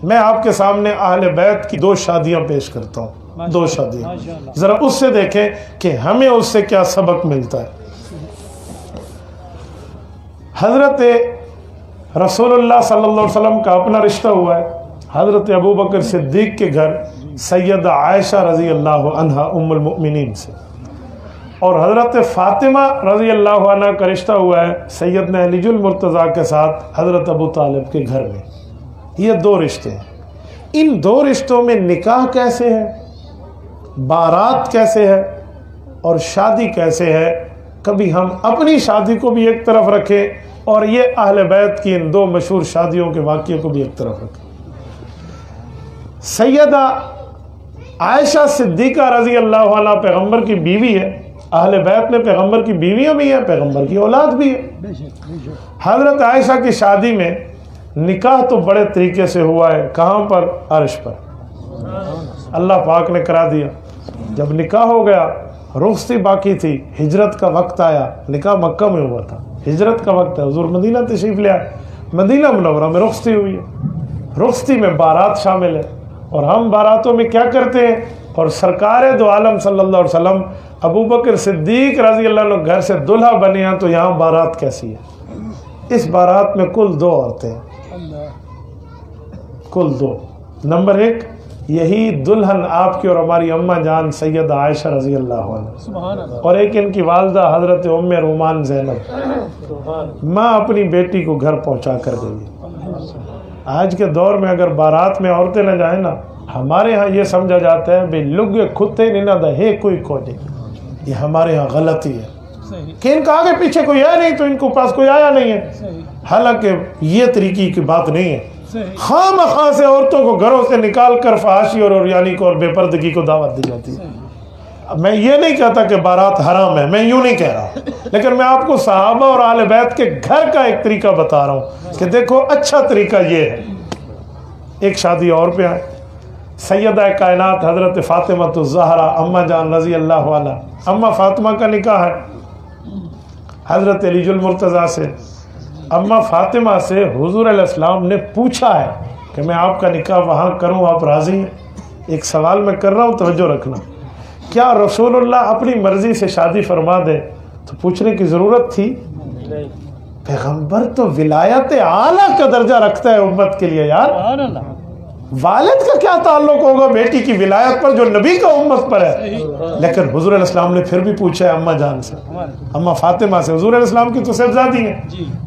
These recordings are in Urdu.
میں آپ کے سامنے اہل بیت کی 2 شادیاں پیش کرتا ہوں، 2 شادیاں، ذرا اس سے دیکھیں کہ ہمیں اس سے کیا سبق ملتا ہے۔ حضرت رسول اللہ صلی اللہ علیہ وسلم کا اپنا رشتہ ہوا ہے حضرت ابوبکر صدیق کے گھر سیدہ عائشہ رضی اللہ عنہا ام المؤمنین سے، اور حضرت فاطمہ رضی اللہ عنہ کا رشتہ ہوا ہے سیدنا علی المرتضیٰ کے ساتھ حضرت ابو طالب کے گھر میں۔ یہ 2 رشتے ہیں۔ ان 2 رشتوں میں نکاح کیسے ہے، بارات کیسے ہے، اور شادی کیسے ہے، کبھی ہم اپنی شادی کو بھی ایک طرف رکھیں اور یہ اہل بیت کی ان 2 مشہور شادیوں کے واقعے کو بھی ایک طرف رکھیں۔ سیدہ عائشہ صدیقہ رضی اللہ عنہ پیغمبر کی بیوی ہے، اہل بیت میں پیغمبر کی بیویاں بھی ہیں، پیغمبر کی اولاد بھی ہے۔ حضرت عائشہ کی شادی میں نکاح تو بڑے طریقے سے ہوا ہے، کہاں پر؟ عرش پر، اللہ پاک نے کرا دیا۔ جب نکاح ہو گیا، رخصتی باقی تھی، ہجرت کا وقت آیا، نکاح مکہ میں ہوا تھا، ہجرت کا وقت ہے، حضور مدینہ تشریف لے آئے، مدینہ منورہ میں رخصتی ہوئی ہے، رخصتی میں بارات شامل ہے، اور ہم باراتوں میں کیا کرتے ہیں، اور سرکار دو عالم صلی اللہ علیہ وسلم ابوبکر صدیق رضی اللہ عنہ گھر سے دلہا بنے ہیں، تو یہاں بارات کیسی ہے؟ اس بارات میں کل 2 عورتیں ہیں، کل 2۔ نمبر 1 یہی دلہن آپ کی اور ہماری اماں جان سیدہ عائشہ رضی اللہ عنہ، اور ایک ان کی والدہ حضرت ام رومان زینب، ماں اپنی بیٹی کو گھر پہنچا کر گئی۔ آج کے دور میں اگر بارات میں عورتیں نہ جائیں نا، ہمارے ہاں یہ سمجھا جاتا ہے بے لگے کھتے نہیں نہ دہے کوئی کوئی، یہ ہمارے ہاں غلطی ہے کہ ان کا آگے پیچھے کوئی ہے نہیں تو ان کو پاس کوئی آیا نہیں ہے، حالانکہ یہ طریقے کی بات نہیں ہے۔ خواہ مخواہ سے عورتوں کو گھروں سے نکال کر فحاشی اور عریانی کو اور بے پردگی کو دعوت دی جاتی ہے۔ میں یہ نہیں کہتا کہ بارات حرام ہے، میں یوں نہیں کہہ رہا، لیکن میں آپ کو صحابہ اور اہل بیت کے گھر کا ایک طریقہ بتا رہا ہوں کہ دیکھو اچھا طریقہ یہ ہے۔ ایک شادی اور پہ آئے، سیدہ کائنات حضرت فاطمہ الزہرا اماں جان رضی اللہ عنہ، اماں فاطمہ کا نکاح ہے حضرت علی المرتضیٰ سے۔ اماں فاطمہ سے حضور علیہ السلام نے پوچھا ہے کہ میں آپ کا نکاح وہاں کروں، آپ راضی ہیں؟ ایک سوال میں کر رہا ہوں، توجہ رکھنا، کیا رسول اللہ اپنی مرضی سے شادی فرما دے تو پوچھنے کی ضرورت تھی؟ پیغمبر تو ولایت اعلیٰ کا درجہ رکھتا ہے امت کے لیے یار، والد کا کیا تعلق ہوگا بیٹی کی ولایت پر جو نبی کا امت پر ہے؟ لیکن حضور علیہ السلام نے پھر بھی پوچھا ہے اماں جان سے، اماں فاطمہ سے، حضور علیہ السلام کی تو صاحبزادی ہیں،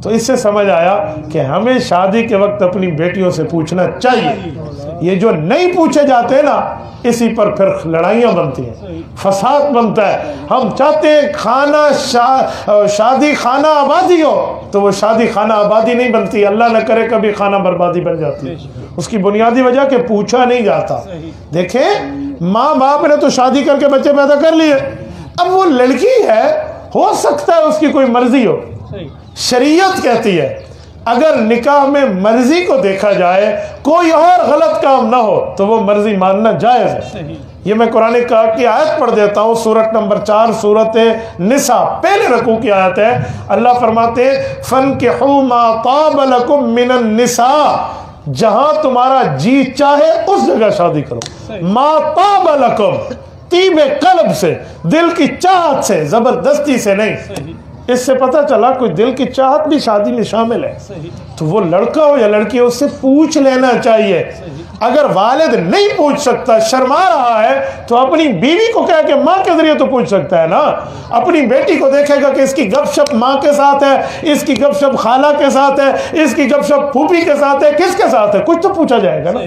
تو اس سے سمجھ آیا کہ ہمیں شادی کے وقت اپنی بیٹیوں سے پوچھنا چاہیے۔ یہ جو نہیں پوچھے جاتے ہیں نا، اسی پر پھر لڑائیاں بنتی ہیں، فساد بنتا ہے۔ ہم چاہتے ہیں شادی خانہ آبادی ہو، تو وہ شادی خانہ آبادی نہیں بنتی، اللہ نہ کرے کبھی خانہ بربادی بن جاتی ہے۔ اس کی بنیادی وجہ کہ پوچھا نہیں جاتا۔ دیکھیں ماں باپ نے تو شادی کر کے بچے پیدا کر لیے، اب وہ لڑکی ہے، ہو سکتا ہے اس کی کوئی مرضی ہو، شریعت کہتی ہے اگر نکاح میں مرضی کو دیکھا جائے، کوئی اور غلط کام نہ ہو تو وہ مرضی ماننا جائز ہے۔ یہ میں قرآن کی آیت پڑھ دیتا ہوں، سورت نمبر 4 سورت نساء پہلے رکوع کی آیت ہے۔ اللہ فرماتے ہیں فَانْكِحُوا مَا طَابَ لَكُم مِّنَ النِّسَاءِ، جہاں تمہارا جی چاہے اس جگہ شادی کرو۔ ما طاب لکم، طیب قلب سے، دل کی چاہت سے، زبردستی سے نہیں۔ اس سے پتہ چلا کوئی دل کی چاہت بھی شادی میں شامل ہے، تو وہ لڑکا ہو یا لڑکی ہو اس سے پوچھ لینا چاہیے۔ اگر والد نہیں پوچھ سکتا، شرما رہا ہے، تو اپنی بیوی کو کہہ کہ ماں کے ذریعے تو پوچھ سکتا ہے نا۔ اپنی بیٹی کو دیکھے گا کہ اس کی گپ شپ ماں کے ساتھ ہے، اس کی گپ شپ خالہ کے ساتھ ہے، اس کی گپ شپ پھوپھی کے ساتھ ہے، کس کے ساتھ ہے، کچھ تو پوچھا جائے گا نا۔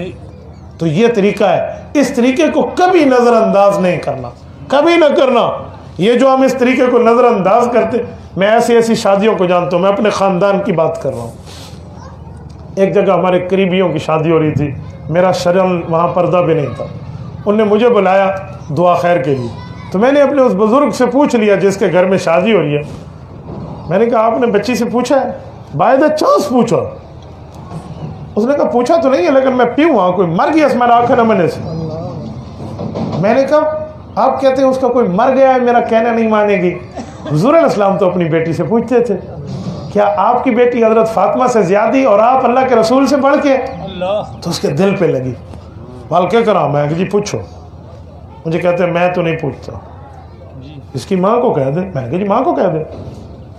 تو یہ طریقہ ہے، اس طریقے کو کبھی نظر انداز نہیں کرنا، کبھی نہ کرنا۔ یہ جو ہم اس طریقے کو نظر انداز کرتے، میں ایسی ایسی شادیوں کو جانتا ہوں، میں اپنے خاندان کی بات کر رہا ہوں۔ ایک جگہ ہمارے قریبیوں کی شادی ہو رہی تھی، میرا شرم وہاں پردہ بھی نہیں تھا، ان نے مجھے بلایا دعا خیر کے لیے، تو میں نے اپنے اس بزرگ سے پوچھ لیا جس کے گھر میں شادی ہو رہی ہے، میں نے کہا آپ نے بچی سے پوچھا ہے؟ بائی دا چانس پوچھا۔ اس نے کہا پوچھا تو نہیں ہے لیکن میں پیوں ہاں، کوئی مر گیا اس میں آنکھیں نمنے سے۔ میں نے کہا آپ کہتے ہیں اس کا کوئی مر گیا ہے، میرا کہنا نہیں مانے گی؟ حضور علیہ السلام تو اپنی بیٹی سے پوچھتے تھے، کیا آپ کی بیٹی حضرت فاطمہ سے زیادہ اور آپ اللہ کے رسول سے بڑھ کے؟ تو اس کے دل پہ لگی، وال کیا کرا؟ میں کہ جی پوچھو. مجھے کہتے ہیں میں تو نہیں پوچھتا، اس کی ماں کو کہہ دے. میں کہ جی ماں کو کہہ دے.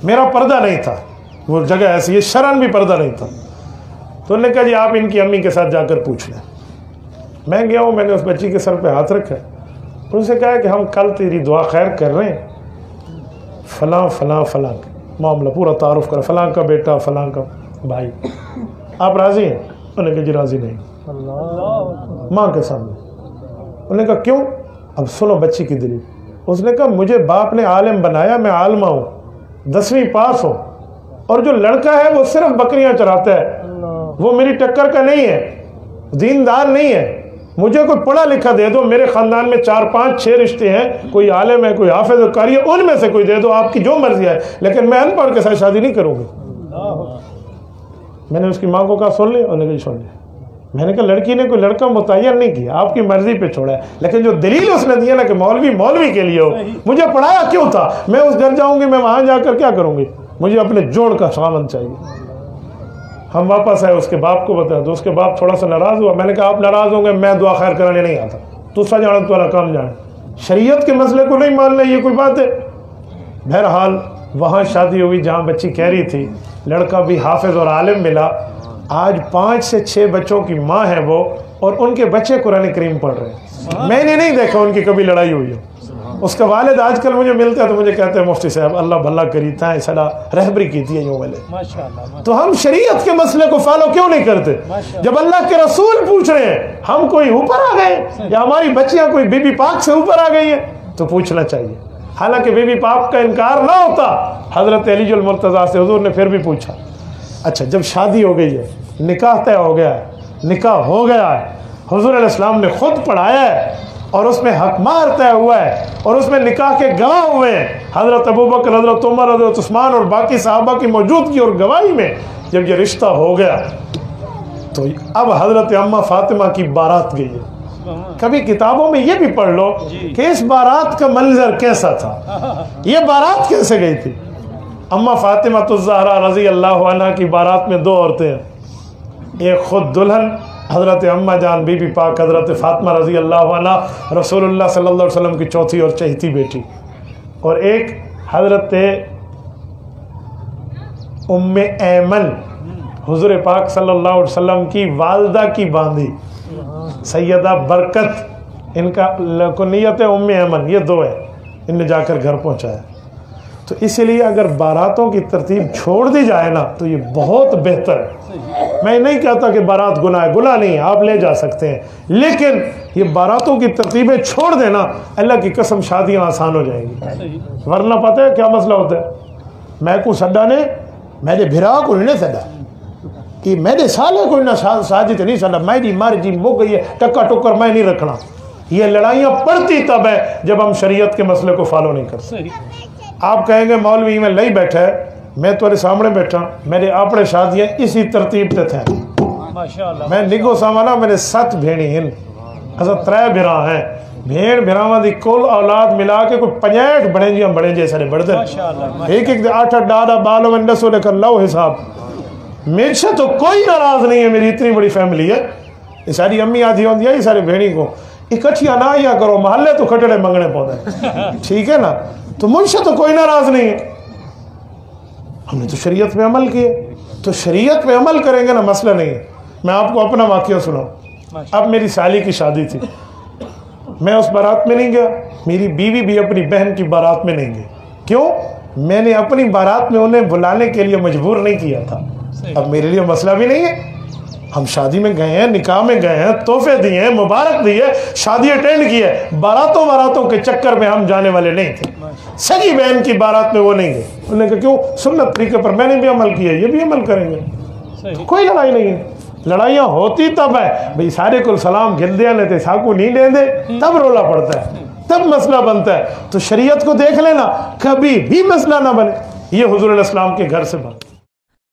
میرا پردہ نہیں تھا، وہ جگہ ایسی ہے شرعاً بھی پردہ نہیں تھا. تو انہوں نے کہا جی آپ ان کی امی کے ساتھ جا کر پوچھ لیں. میں گیا ہوں، میں نے اس بچی کے سر پہ ہاتھ رکھا، ان سے کہا کہ ہم کل تیری دعا خیر کر رہے ہیں، فلاں فلاں فلاں معاملہ پورا تعارف کرا، فلاں کا بیٹا فلاں کا بھائی، آپ راضی ہیں؟ انہوں نے کہا جی راضی نہیں. ماں کے سامنے. انہوں نے کہا کیوں؟ اب سنو بچی کی دلیل. اس نے کہا مجھے باپ نے عالم بنایا، میں عالمہ ہوں، 10ویں پاس ہوں، اور جو لڑکا ہے وہ صرف بکریاں چراتا ہے، وہ میری ٹکر کا نہیں ہے، دیندار نہیں ہے. مجھے کوئی پڑھا لکھا دے دو، میرے خاندان میں 4 5 6 رشتے ہیں، کوئی عالم ہے، کوئی حافظ و قاری ہے، ان میں سے کوئی دے دو، آپ کی جو مرضی ہے، لیکن میں ان پڑھ کے ساتھ شادی نہیں کروں گی. میں نے اس کی ماں کو کہا سن لے. انہوں نے کہا سن لے. میں نے کہا لڑکی نے کوئی لڑکا متعین نہیں کیا، آپ کی مرضی پہ چھوڑا ہے، لیکن جو دلیل اس نے دیا نا کہ مولوی کے لیے ہو، مجھے پڑھایا کیوں تھا؟ میں اس گھر جاؤں گی، میں وہاں جا کر کیا کروں گی؟ مجھے اپنے جوڑ کا خاوند چاہیے. ہم واپس آئے، اس کے باپ کو بتایا تو اس کے باپ تھوڑا سا ناراض ہوا. میں نے کہا آپ ناراض ہوں گے، میں دعا خیر کرانے نہیں آتا، تو سا جانا تو کام جانے، شریعت کے مسئلے کو نہیں ماننا یہ کوئی بات ہے؟ بہرحال وہاں شادی ہوئی جہاں بچی کہہ رہی تھی، لڑکا بھی حافظ اور عالم ملا. آج 5 سے 6 بچوں کی ماں ہے وہ، اور ان کے بچے قرآن کریم پڑھ رہے ہیں. میں نے نہیں دیکھا ان کی کبھی لڑائی ہوئی ہو. اس کا والد آج کل مجھے ملتا ہے تو مجھے کہتے ہیں مفتی صاحب اللہ بھلا کری تھا، صلاح رہبری کی تھی یوں والے. تو ہم شریعت کے مسئلے کو فالو کیوں نہیں کرتے؟ جب اللہ کے رسول پوچھ رہے ہیں، ہم کوئی اوپر آ گئے یا ہماری بچیاں کوئی بی بی پاک سے اوپر آ گئی ہیں؟ تو پوچھنا چاہیے. حالانکہ بی بی پاک کا انکار نہ ہوتا، حضرت علی المرتضیٰ سے حضور نے پھر بھی پوچھا. اچھا جب شادی ہو گئی ہے، نکاح طے ہو گیا ہے، نکاح ہو گیا ہے، حضور علیہ السلام نے خود پڑھایا ہے، اور اس میں حق مہر طے ہوا ہے، اور اس میں نکاح کے گواہ ہوئے ہیں، حضرت ابوبکر، حضرت عمر، حضرت عثمان اور باقی صحابہ کی موجودگی اور گواہی میں جب یہ رشتہ ہو گیا تو اب حضرت اماں فاطمہ کی بارات گئی ہے. کبھی کتابوں میں یہ بھی پڑھ لو کہ اس بارات کا منظر کیسا تھا، یہ بارات کیسے گئی تھی. اماں فاطمہ الزہرا رضی اللہ عنہ کی بارات میں 2 عورتیں ہیں، ایک خود دلہن حضرت اماں جان بی بی پاک حضرت فاطمہ رضی اللہ عنہ، رسول اللہ صلی اللہ علیہ وسلم کی چوتھی اور چہیتی بیٹی، اور ایک حضرت ام ایمن حضور پاک صلی اللہ علیہ وسلم کی والدہ کی باندھی سیدہ برکت، ان کا کنیت ہے ام ایمن. یہ 2 ہے، ان نے جا کر گھر پہنچایا. تو اسی لیے اگر باراتوں کی ترتیب چھوڑ دی جائے نا تو یہ بہت بہتر ہے. میں نہیں کہتا کہ بارات گناہ ہے، گناہ نہیں ہے، آپ لے جا سکتے ہیں، لیکن یہ باراتوں کی ترتیبیں چھوڑ دینا، اللہ کی قسم شادیاں آسان ہو جائیں گی. ورنہ پتہ ہے کیا مسئلہ ہوتا ہے؟ میں کو سڈا نے میرے بھرا کو نہیں سڈا، کہ میرے سالے کو نہ شادی تو نہیں سڈا، میری مرضی وہ گئی ہے، ٹکا ٹکر میں نہیں رکھنا. یہ لڑائیاں پڑتی تب ہے جب ہم شریعت کے مسئلے کو فالو نہیں کرتے. آپ کہیں گے مولوی میں لئی بیٹھا ہے، میں تمہارے سامنے بیٹھا، میرے اپنے شادیاں اسی ترتیب تے تھے. میں نگو سامانا میرے 7 بھیڑی ہیں، حضرت 3 بھرا ہیں، بھیڑ بھراواں دی کل اولاد ملا کے کوئی 65 بڑے جی ہم بڑے جیسے بڑھتے ہیں، ایک 8 ڈاڈا بالو میں نسو لے کر لو حساب. میرے سے تو کوئی ناراض نہیں ہے، میری اتنی بڑی فیملی ہے. یہ ساری امی آدھی ہوتی ہے، یہ سارے بھیڑی کو اکٹھیاں نہ یا کرو، محلے تو کھٹڑے منگنے پودے، ٹھیک ہے نا. تو مجھ سے تو کوئی ناراض نہیں ہے، ہم نے تو شریعت پہ عمل کیے، تو شریعت پہ عمل کریں گے نا، مسئلہ نہیں ہے. میں آپ کو اپنا واقعہ سناؤں. اب میری سالی کی شادی تھی، میں اس بارات میں نہیں گیا، میری بیوی بھی اپنی بہن کی بارات میں نہیں گئی. کیوں؟ میں نے اپنی بارات میں انہیں بلانے کے لیے مجبور نہیں کیا تھا. اب میرے لیے مسئلہ بھی نہیں ہے، ہم شادی میں گئے ہیں، نکاح میں گئے ہیں، تحفے دیے ہیں، مبارک دی ہے، شادی اٹینڈ کی ہے، باراتوں کے چکر میں ہم جانے والے نہیں تھے. سگی بہن کی بارات میں وہ نہیں گئے. انہوں نے کہا کیوں؟ سنت طریقے پر میں نے بھی عمل کیا، یہ بھی عمل کریں گے. کوئی لڑائی نہیں ہے. لڑائیاں ہوتی تب ہے بھئی سارے کو سلام گھل دیا لیتے ساکو نہیں دیں دے، تب رولا پڑتا ہے، تب مسئلہ بنتا ہے. تو شریعت کو دیکھ لینا، کبھی بھی مسئلہ نہ بنے. یہ حضور علیہ السلام کے گھر سے بنا.